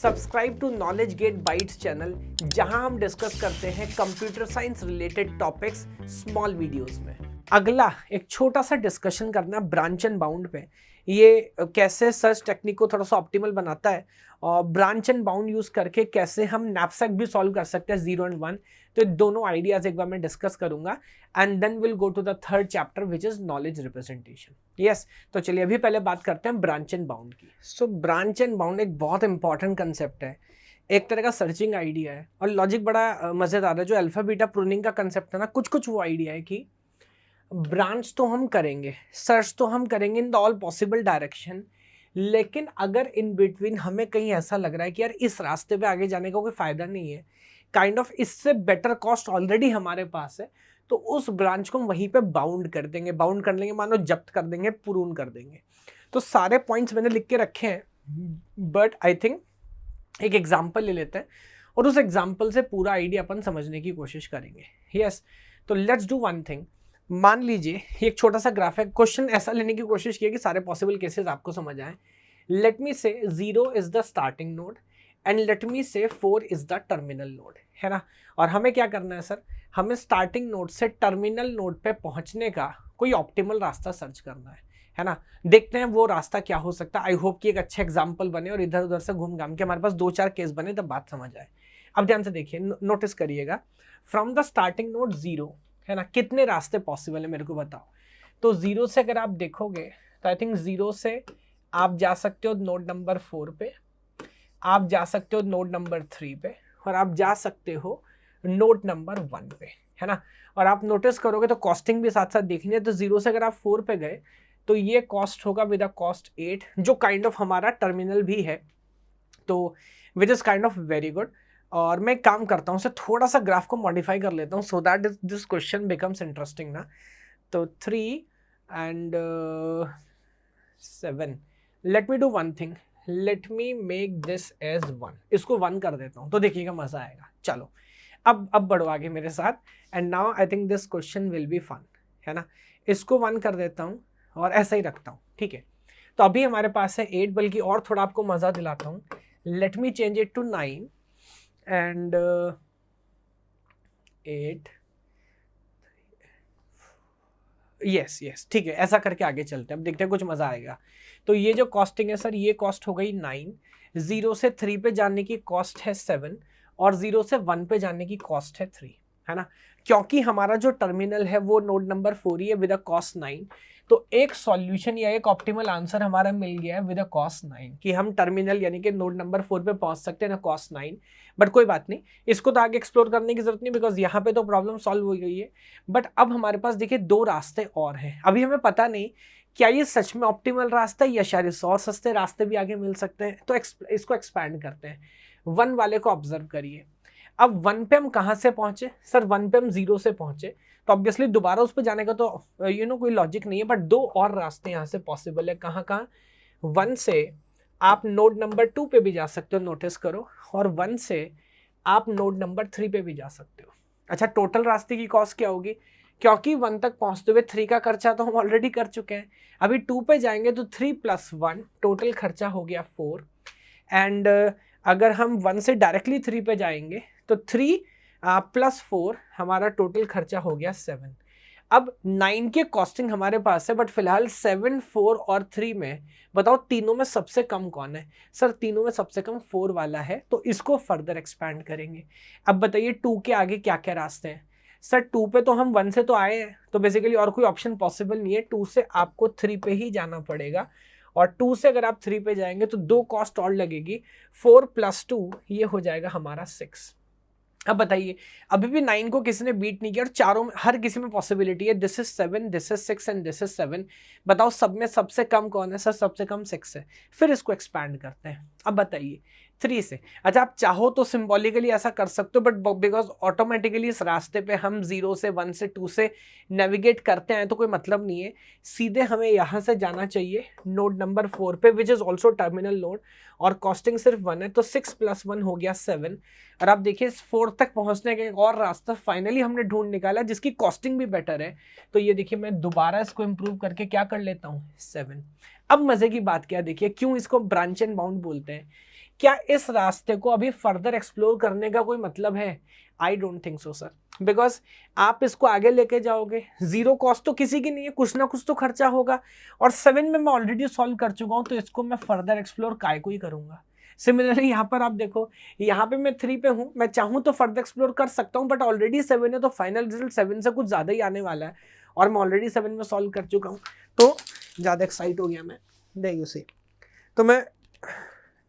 Subscribe to knowledge gate bytes channel, जहां हम discuss करते हैं computer science related topics small videos में। अगला एक छोटा सा डिस्कशन करना ब्रांच एंड बाउंड पे। ये कैसे सर्च टेक्निक को थोड़ा सा ऑप्टिमल बनाता है और ब्रांच एंड बाउंड यूज करके कैसे हम नैपसैक भी सॉल्व कर सकते हैं 0 and 1। तो ये दोनों आइडियाज एक बार मैं डिस्कस करूंगा and then will go to the third chapter which is knowledge representation. Yes, तो चलिए अभी पहले बात करते हैं ब्रांच एंड बाउंड की। सो ब्रांच एंड बाउंड एक बहुत इंपॉर्टेंट कंसेप्ट है, एक तरह का सर्चिंग आइडिया है और लॉजिक बड़ा मजेदार है। जो अल्फा बीटा प्रूनिंग का कंसेप्ट है ना, कुछ कुछ वो आइडिया है कि ब्रांच तो हम करेंगे, सर्च तो हम करेंगे in the all possible direction, लेकिन अगर इन बिटवीन हमें कहीं ऐसा लग रहा है कि यार इस रास्ते पे आगे जाने का कोई फायदा नहीं है, काइंड ऑफ इससे बेटर कॉस्ट ऑलरेडी हमारे पास है, तो उस ब्रांच को हम वहीं पे बाउंड कर देंगे। बाउंड कर लेंगे मानो जब्त कर देंगे, प्रून कर देंगे। तो सारे पॉइंट्स मैंने लिख के रखे हैं, बट आई थिंक एक एग्जाम्पल ले लेते हैं और उस एग्जाम्पल से पूरा आइडिया अपन समझने की कोशिश करेंगे। यस, तो लेट्स डू वन थिंग। मान लीजिए एक छोटा सा ग्राफ है, क्वेश्चन ऐसा लेने की कोशिश की कि सारे पॉसिबल केसेस आपको समझ आए। लेट मी से 0 is the starting node and let me से 4 इज द टर्मिनल नोड, है ना। और हमें क्या करना है सर, हमें स्टार्टिंग नोड से टर्मिनल नोड पे पहुंचने का कोई ऑप्टिमल रास्ता सर्च करना है ना। देखते हैं वो रास्ता क्या हो सकता है। आई होप कि एक अच्छा एग्जाम्पल बने और इधर उधर से घूम घाम के हमारे पास 2-4 केस बने तब बात समझ आए। अब ध्यान से देखिए, नोटिस करिएगा, फ्रॉम द स्टार्टिंग नोड 0, है ना, कितने रास्ते पॉसिबल है मेरे को बताओ। तो 0 से अगर आप देखोगे तो आई थिंक 0 से आप जा सकते हो नोड नंबर 4 पे, आप जा सकते हो नोड नंबर 3 पे, और आप जा सकते हो नोड नंबर 1 पे, है ना। और आप नोटिस करोगे तो कॉस्टिंग भी साथ साथ देखनी है। तो 0 से अगर आप 4 पे गए तो ये कॉस्ट होगा विद अ कॉस्ट 8, जो काइंड ऑफ हमारा टर्मिनल भी है, तो which is kind of very good. और मैं काम करता हूँ, थोड़ा सा ग्राफ को मॉडिफाई कर लेता हूँ so that this question becomes interesting ना। तो 3 and 7, let me do one thing, let me make this as 1, इसको 1 कर देता हूँ तो देखिएगा मजा आएगा। चलो अब बढ़ो आगे मेरे साथ, and now I think this question will be fun, है ना। इसको 1 कर देता हूँ और ऐसा ही रखता हूँ, ठीक है। तो अभी हमारे पास है 8, बल्कि और थोड़ा आपको मजा दिलाता हूँ। Let me change it to 9 and 8। Yes, ठीक है, ऐसा करके आगे चलते हैं। अब देखते हैं कुछ मजा आएगा। तो ये जो कॉस्टिंग है सर, ये कॉस्ट हो गई 9, 0 से 3 पे जाने की कॉस्ट है 7 और 0 से 1 पे जाने की कॉस्ट है 3, है ना। क्योंकि हमारा जो टर्मिनल है वो नोड नंबर 4 ही है विद अ कॉस्ट 9, तो एक सॉल्यूशन या एक ऑप्टिमल आंसर हमारा मिल गया है विद अ कॉस्ट 9 कि हम टर्मिनल यानी कि नोड नंबर 4 पे पहुंच सकते हैं ना कॉस्ट 9। बट कोई बात नहीं, इसको तो आगे एक्सप्लोर करने की जरूरत नहीं, बिकॉज यहाँ पे तो प्रॉब्लम सॉल्व हो गई है। बट अब हमारे पास देखिए 2 रास्ते और हैं। अभी हमें पता नहीं क्या ये सच में ऑप्टिमल रास्ता है या शायद 100 सस्ते रास्ते भी आगे मिल सकते हैं। तो इसको एक्सपैंड करते हैं। 1 वाले को ऑब्जर्व करिए। अब 1 पे हम कहाँ से पहुंचे सर, 1 पे हम 0 से पहुंचे, तो ऑब्वियसली दोबारा उस पर जाने का तो कोई लॉजिक नहीं है। बट 2 और रास्ते यहाँ से पॉसिबल है। कहाँ कहाँ? 1 से आप नोड नंबर 2 पे भी जा सकते हो, नोटिस करो, और 1 से आप नोड नंबर 3 पे भी जा सकते हो। अच्छा, टोटल रास्ते की कॉस्ट क्या होगी? क्योंकि 1 तक पहुंचते हुए 3 का खर्चा तो हम ऑलरेडी कर चुके हैं, अभी 2 पे जाएंगे तो 3 + 1 टोटल खर्चा हो गया 4। एंड अगर हम 1 से डायरेक्टली 3 पे जाएंगे तो 3 + 4 हमारा टोटल खर्चा हो गया 7। अब 9 के कॉस्टिंग हमारे पास है, बट फिलहाल 7, 4 और 3 में बताओ तीनों में सबसे कम कौन है? सर तीनों में सबसे कम 4 वाला है, तो इसको फर्दर एक्सपैंड करेंगे। अब बताइए 2 के आगे क्या क्या रास्ते हैं? सर 2 पे तो हम 1 से तो आए हैं, तो बेसिकली और कोई ऑप्शन पॉसिबल नहीं है। 2 से आपको 3 पे ही जाना पड़ेगा, और 2 से अगर आप 3 पे जाएंगे तो 2 कॉस्ट और लगेगी। 4 + 2 ये हो जाएगा हमारा 6। अब बताइए, अभी भी 9 को किसी ने बीट नहीं किया और चारों में हर किसी में पॉसिबिलिटी है। This is 7, this is 6 and this is 7। बताओ सब में सबसे कम कौन है? सर सबसे कम 6 है। फिर इसको एक्सपैंड करते हैं। अब बताइए 3 से, अच्छा आप चाहो तो सिंबॉलिकली ऐसा कर सकते हो, बट बिकॉज ऑटोमेटिकली इस रास्ते पे हम 0 से 1 से 2 से नेविगेट करते हैं तो कोई मतलब नहीं है। सीधे हमें यहाँ से जाना चाहिए नोड नंबर 4 पे, which is also terminal node, और कॉस्टिंग सिर्फ 1 है, तो 6 + 1 हो गया 7। और आप देखिए 4 तक पहुंचने का एक और रास्ता फाइनली हमने ढूंढ निकाला जिसकी कॉस्टिंग भी बेटर है। तो ये देखिए मैं दोबारा इसको इंप्रूव करके क्या कर लेता हूँ, 7। अब मजे की बात क्या, देखिए क्यों इसको ब्रांच एंड बाउंड बोलते हैं। क्या इस रास्ते को अभी फर्दर एक्सप्लोर करने का कोई मतलब है? I don't think so sir, because आप इसको आगे लेके जाओगे, जीरो कॉस्ट तो किसी की नहीं है, कुछ ना कुछ तो खर्चा होगा, और 7 में मैं ऑलरेडी सॉल्व कर चुका हूं, तो इसको मैं फर्दर एक्सप्लोर काय को ही करूंगा। सिमिलरली यहाँ पर आप देखो, यहाँ पे मैं 3 पे हूँ, मैं चाहूँ तो फर्दर एक्सप्लोर कर सकता हूँ, बट ऑलरेडी 7 है, तो फाइनल रिजल्ट 7 से कुछ ज़्यादा ही आने वाला है, और मैं ऑलरेडी 7 में सॉल्व कर चुका हूँ, तो ज़्यादा एक्साइट हो गया मैं, देखिए उसे, तो मैं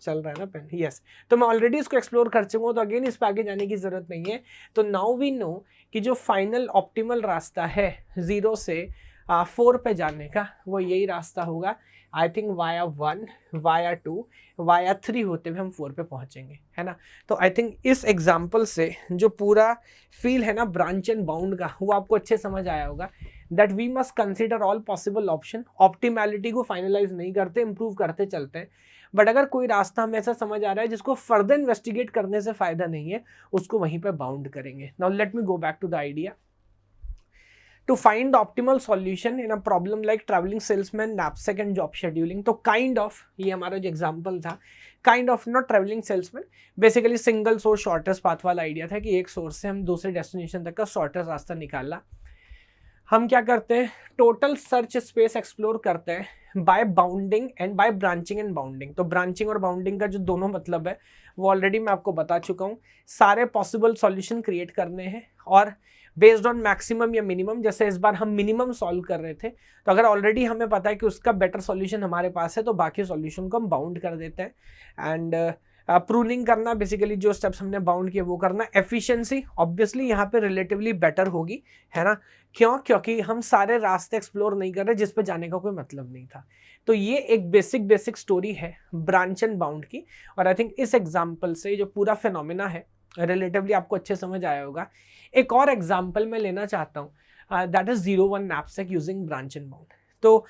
चल रहा है ना पेन, यस, तो मैं ऑलरेडी इसको एक्सप्लोर कर चुका हूँ, तो अगेन इस पर आगे जाने की ज़रूरत नहीं है। तो नाउ वी नो कि जो फाइनल ऑप्टिमल रास्ता है 0 से 4 पे जाने का, वो यही रास्ता होगा। I think via 1, via 2, via 3 होते हुए हम 4 पे पहुंचेंगे, है ना। तो आई थिंक इस एग्जाम्पल से जो पूरा फील है ना ब्रांच एंड बाउंड का, वो आपको अच्छे समझ आया होगा, that we must consider all possible option. Optimality को फाइनलाइज नहीं करते, इंप्रूव करते चलते हैं, बट अगर कोई रास्ता हमें ऐसा समझ आ रहा है जिसको फर्दर इन्वेस्टिगेट करने से फायदा नहीं है, उसको वहीं पे बाउंड करेंगे। Now let me go back to the idea. To find the optimal solution in a problem like traveling salesman, knapsack and job scheduling, तो काइंड ऑफ ये हमारा जो एग्जांपल था, kind of not travelling salesman, basically single source shortest path वाला idea था कि एक source से हम दूसरे डेस्टिनेशन तक का शॉर्टेस्ट रास्ता निकालना। हम क्या करते हैं, टोटल सर्च स्पेस एक्सप्लोर करते हैं by bounding and by branching and bounding. तो ब्रांचिंग और बाउंडिंग का जो दोनों मतलब है वो ऑलरेडी मैं आपको बता चुका हूँ। सारे पॉसिबल सॉल्यूशन क्रिएट करने हैं और बेस्ड ऑन मैक्सिमम या मिनिमम, जैसे इस बार हम मिनिमम सॉल्व कर रहे थे, तो अगर ऑलरेडी हमें पता है कि उसका बेटर सॉल्यूशन हमारे पास है, तो बाकी सॉल्यूशन को हम बाउंड कर देते हैं। एंड प्रूनिंग करना, बेसिकली जो स्टेप्स हमने बाउंड किए वो करना। एफिशिएंसी ऑब्वियसली यहाँ पे रिलेटिवली बेटर होगी, है ना, क्यों? क्योंकि हम सारे रास्ते एक्सप्लोर नहीं कर रहे जिस पे जाने का कोई मतलब नहीं था। तो ये एक बेसिक स्टोरी है ब्रांच एंड बाउंड की, और आई थिंक इस एग्जाम्पल से जो पूरा फिनोमिना है रिलेटिवली आपको अच्छे समझ आया होगा। एक और एग्जाम्पल मैं लेना चाहता हूँ, that is 0-1 knapsack using branch and bound. तो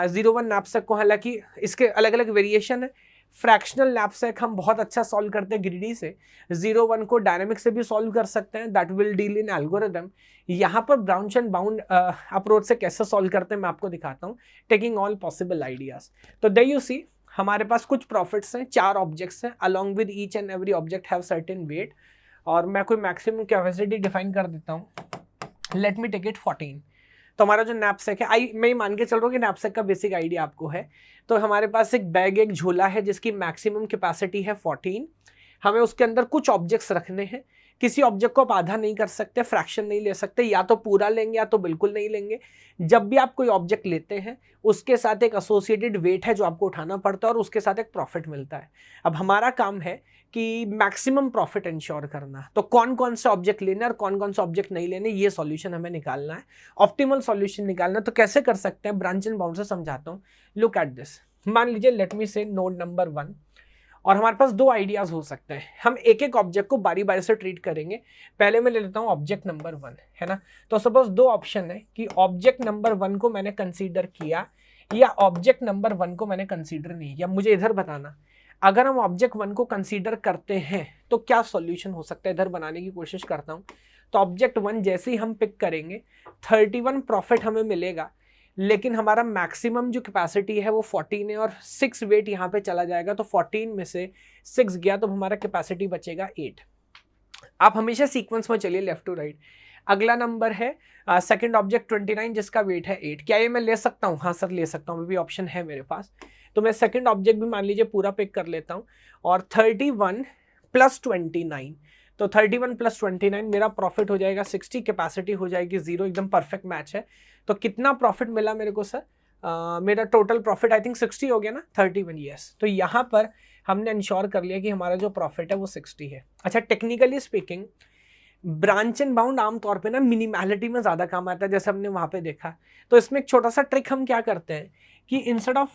0-1 नैपसैक को, हालांकि इसके अलग अलग वेरिएशन है। फ्रैक्शनल नैपसैक हम बहुत अच्छा सॉल्व करते हैं ग्रीडी से, 0-1 को डायनेमिक से भी सॉल्व कर सकते हैं, that will deal in algorithm. यहाँ पर ब्रांच एंड बाउंड अप्रोच से कैसे सॉल्व करते हैं मैं आपको दिखाता हूँ, टेकिंग ऑल पॉसिबल आइडियाज। तो देयर यू सी, हमारे पास कुछ प्रॉफिट्स हैं, 4 ऑब्जेक्ट्स हैं, along with each and every object have certain weight, और मैं कोई मैक्सिमम कैपेसिटी डिफाइन कर देता हूँ, लेट मी टेक इट 14। तो हमारा जो नैपसैक है, मैं मान के चल रहा हूँ कि नैपसैक का बेसिक आइडिया आपको है। तो हमारे पास एक बैग, एक झोला है जिसकी मैक्सिमम कैपेसिटी है 14। हमें उसके अंदर कुछ ऑब्जेक्ट्स रखने हैं। किसी ऑब्जेक्ट को आप आधा नहीं कर सकते, फ्रैक्शन नहीं ले सकते, या तो पूरा लेंगे या तो बिल्कुल नहीं लेंगे। जब भी आप कोई ऑब्जेक्ट लेते हैं उसके साथ एक एसोसिएटेड वेट है जो आपको उठाना पड़ता है, और उसके साथ एक प्रॉफिट मिलता है। अब हमारा काम है कि मैक्सिमम प्रॉफिट इंश्योर करना। तो कौन कौन से ऑब्जेक्ट लेने और कौन कौन से ऑब्जेक्ट नहीं लेने, ये सॉल्यूशन हमें निकालना है, ऑप्टिमल सॉल्यूशन निकालना। तो कैसे कर सकते हैं, ब्रांच एंड बाउंड से समझाता हूँ। लुक एट दिस, मान लीजिए, लेट मी से नोड नंबर 1, और हमारे पास 2 आइडियाज हो सकते हैं। हम एक एक ऑब्जेक्ट को बारी बारी से ट्रीट करेंगे। पहले मैं ले लेता हूँ ऑब्जेक्ट नंबर 1, है ना। तो सपोज 2 ऑप्शन है कि ऑब्जेक्ट नंबर 1 को मैंने कंसीडर किया या ऑब्जेक्ट नंबर 1 को मैंने कंसीडर नहीं किया। मुझे इधर बताना, अगर हम ऑब्जेक्ट 1 को कंसीडर करते हैं तो क्या सॉल्यूशन हो सकता है, इधर बनाने की कोशिश करता हूँ। तो ऑब्जेक्ट 1 जैसे ही हम पिक करेंगे 31 प्रॉफिट हमें मिलेगा, लेकिन हमारा मैक्सिमम जो कैपेसिटी है वो 14 है, और 6 वेट यहाँ पे चला जाएगा, तो 14 में से 6 गया तो हमारा कैपेसिटी बचेगा 8। आप हमेशा सीक्वेंस में चलिए लेफ्ट टू राइट। अगला नंबर है सेकंड ऑब्जेक्ट 29 जिसका वेट है 8। क्या ये मैं ले सकता हूँ? हाँ सर ले सकता हूँ, भी ऑप्शन है मेरे पास। तो मैं सेकंड ऑब्जेक्ट भी मान लीजिए पूरा पिक कर लेता हूँ, और 31 + 29, तो 31 + 29 मेरा प्रॉफिट हो जाएगा 60, कैपेसिटी हो जाएगी 0, एकदम परफेक्ट मैच है। तो कितना प्रॉफिट मिला मेरे को सर? मेरा टोटल प्रॉफिट आई थिंक 60 हो गया ना, 31, यस। तो यहाँ पर हमने इंश्योर कर लिया कि हमारा जो प्रॉफिट है वो 60 है। अच्छा, technically speaking branch and bound आमतौर पे ना मिनिमैलिटी में ज़्यादा काम आता है, जैसे हमने वहाँ पे देखा। तो इसमें एक छोटा सा ट्रिक हम क्या करते हैं कि instead of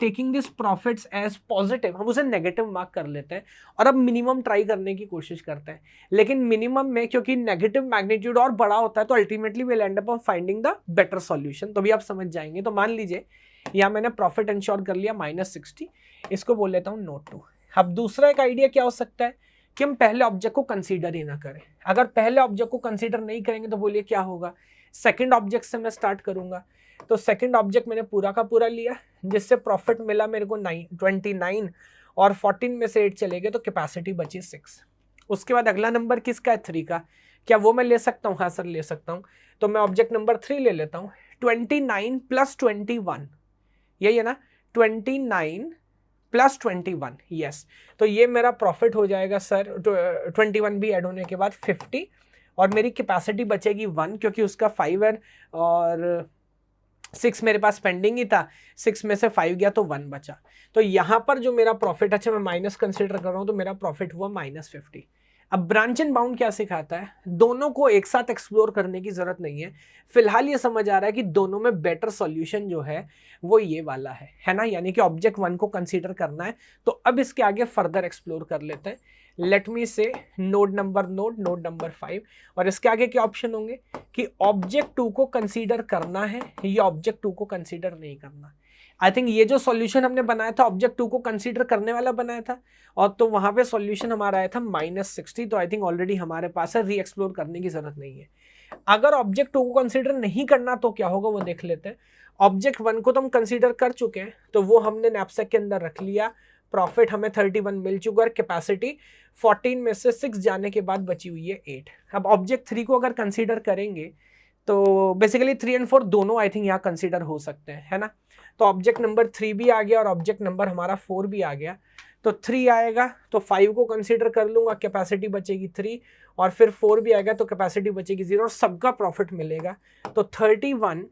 taking this profits as positive, हम उसे नेगेटिव मार्क कर लेते हैं, और अब मिनिमम ट्राई करने की कोशिश करते हैं। लेकिन मिनिमम में क्योंकि नेगेटिव मैग्नीट्यूड और बड़ा होता है, तो ultimately will and up finding the better solution. तो भी आप समझ जाएंगे। तो मान लीजिए यहाँ मैंने प्रॉफिट इंश्योर कर लिया -60, इसको बोल लेता हूँ नोट 2। अब दूसरा एक आइडिया क्या हो सकता है कि हम पहले ऑब्जेक्ट को कंसीडर ही ना करें। अगर पहले ऑब्जेक्ट को कंसीडर नहीं करेंगे तो बोलिए क्या होगा, सेकंड ऑब्जेक्ट से मैं स्टार्ट करूंगा। तो सेकंड ऑब्जेक्ट मैंने पूरा का पूरा लिया, जिससे प्रॉफिट मिला मेरे को 29, और 14 में से 8 चले गए तो कैपेसिटी बची 6। उसके बाद अगला नंबर किसका है, 3 का। क्या वो मैं ले सकता हूँ? हाँ सर ले सकता हूँ। तो मैं ऑब्जेक्ट नंबर 3 ले लेता हूँ। 29 प्लस 21, यही है ना, 29 प्लस 21, यस। तो ये मेरा प्रॉफिट हो जाएगा सर, 21 भी ऐड होने के बाद 50, और मेरी कैपेसिटी बचेगी 1 क्योंकि उसका 5 है और 6 मेरे पास पेंडिंग ही था, 6 में से 5 गया तो 1 बचा। तो यहाँ पर जो मेरा प्रॉफिट, अच्छा मैं माइनस कंसिडर कर रहा हूँ, तो मेरा प्रॉफिट हुआ -50। अब ब्रांच एंड बाउंड क्या सिखाता है, दोनों को एक साथ एक्सप्लोर करने की जरूरत नहीं है। फिलहाल ये समझ आ रहा है कि दोनों में बेटर सॉल्यूशन जो है वो ये वाला है ना, यानी कि ऑब्जेक्ट 1 को कंसीडर करना है। तो अब इसके आगे फर्दर एक्सप्लोर कर लेते हैं। लेट मी से नोड नंबर 5, और इसके आगे क्या ऑप्शन होंगे कि ऑब्जेक्ट 2 को कंसीडर करना है या ऑब्जेक्ट 2 को कंसीडर नहीं करना। आई थिंक ये जो सॉल्यूशन हमने बनाया था ऑब्जेक्ट 2 को कंसीडर करने वाला बनाया था, और तो वहां पे सॉल्यूशन हमारा आया था -60। तो आई थिंक ऑलरेडी हमारे पास है, री एक्सप्लोर करने की जरूरत नहीं है। अगर ऑब्जेक्ट 2 को कंसीडर नहीं करना तो क्या होगा वो देख लेते हैं। ऑब्जेक्ट 1 को तो हम कंसीडर कर चुके हैं, तो वो हमने नैपसैक के अंदर रख लिया। प्रॉफिट हमें 31 मिल चुका है, कैपेसिटी 14 में से 6 जाने के बाद बची हुई है 8। अब ऑब्जेक्ट 3 को अगर कंसीडर करेंगे तो बेसिकली 3 और 4 दोनों आई थिंक यहाँ कंसीडर हो सकते हैं, है ना। तो ऑब्जेक्ट नंबर 3 भी आ गया और ऑब्जेक्ट नंबर हमारा 4 भी आ गया। तो 3 आएगा तो 5 को कंसीडर कर लूंगा, कैपेसिटी बचेगी 3, और फिर 4 भी आएगा तो कैपेसिटी बचेगी 0, और सबका प्रॉफिट मिलेगा। तो 31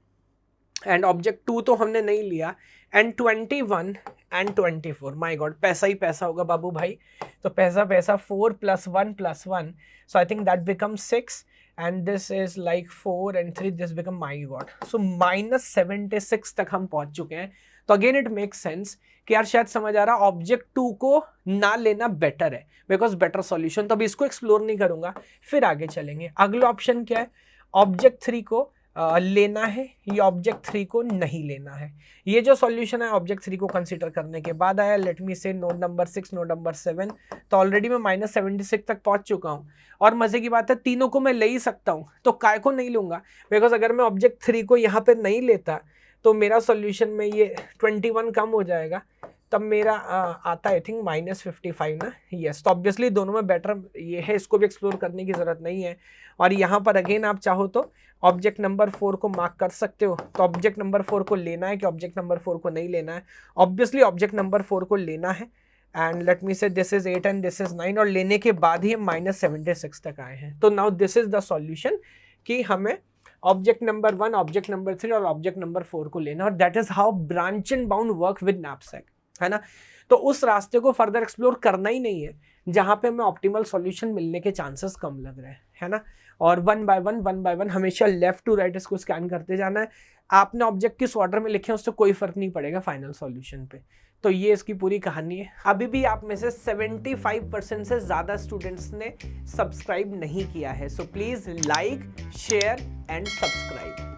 एंड ऑब्जेक्ट 2 तो हमने नहीं लिया, एंड 21 एंड 24, माय गॉड पैसा ही पैसा होगा बाबू भाई। तो पैसा 4 + 1 + 1, सो I think that becomes 6, and this is like 4 and 3, this become, my god, so -76 तक हम पहुंच चुके हैं। तो अगेन इट मेक्स सेंस कि यार शायद समझ आ रहा ऑब्जेक्ट 2 को ना लेना बेटर है, बिकॉज बेटर सॉल्यूशन। तो अभी इसको एक्सप्लोर नहीं करूंगा, फिर आगे चलेंगे। अगला ऑप्शन क्या है, ऑब्जेक्ट 3 को लेना है या ऑब्जेक्ट 3 को नहीं लेना है। ये जो सॉल्यूशन है ऑब्जेक्ट 3 को कंसीडर करने के बाद आया। लेट मी से नोड नंबर 6, नोड नंबर 7। तो ऑलरेडी मैं -76 तक पहुंच चुका हूं, और मजे की बात है तीनों को मैं ले ही सकता हूं। तो काय को नहीं लूंगा, बिकॉज अगर मैं ऑब्जेक्ट 3 को यहाँ पे नहीं लेता तो मेरा सॉल्यूशन में ये 21 कम हो जाएगा, तब मेरा आता आई थिंक -55 ना, यस। तो ऑब्वियसली दोनों में बेटर ये है, इसको भी एक्सप्लोर करने की जरूरत नहीं है। और यहाँ पर अगेन आप चाहो तो ऑब्जेक्ट नंबर 4 को मार्क कर सकते हो। तो ऑब्जेक्ट नंबर 4 को लेना है कि ऑब्जेक्ट नंबर 4 को नहीं लेना है, ऑब्वियसली ऑब्जेक्ट नंबर 4 को लेना है। एंड लेट मी से this is 8 and this is 9, और लेने के बाद ही हम -76 तक आए हैं। तो now this is the solution कि हमें ऑब्जेक्ट नंबर 1, ऑब्जेक्ट नंबर 3 और ऑब्जेक्ट नंबर 4 को लेना, और that is how branch and bound work with knapsack, है ना। तो उस रास्ते को फर्दर एक्सप्लोर करना ही नहीं है जहां पे हमें ऑप्टिमल सॉल्यूशन मिलने के चांसेस कम लग रहे हैं, है ना। और वन बाय वन हमेशा लेफ्ट टू राइट इसको स्कैन करते जाना है। आपने ऑब्जेक्ट किस ऑर्डर में लिखे हैं उससे कोई फर्क नहीं पड़ेगा फाइनल सॉल्यूशन पे। तो ये इसकी पूरी कहानी है। अभी भी आप में से 75% से ज्यादा स्टूडेंट्स ने सब्सक्राइब नहीं किया है, so please like, share and subscribe.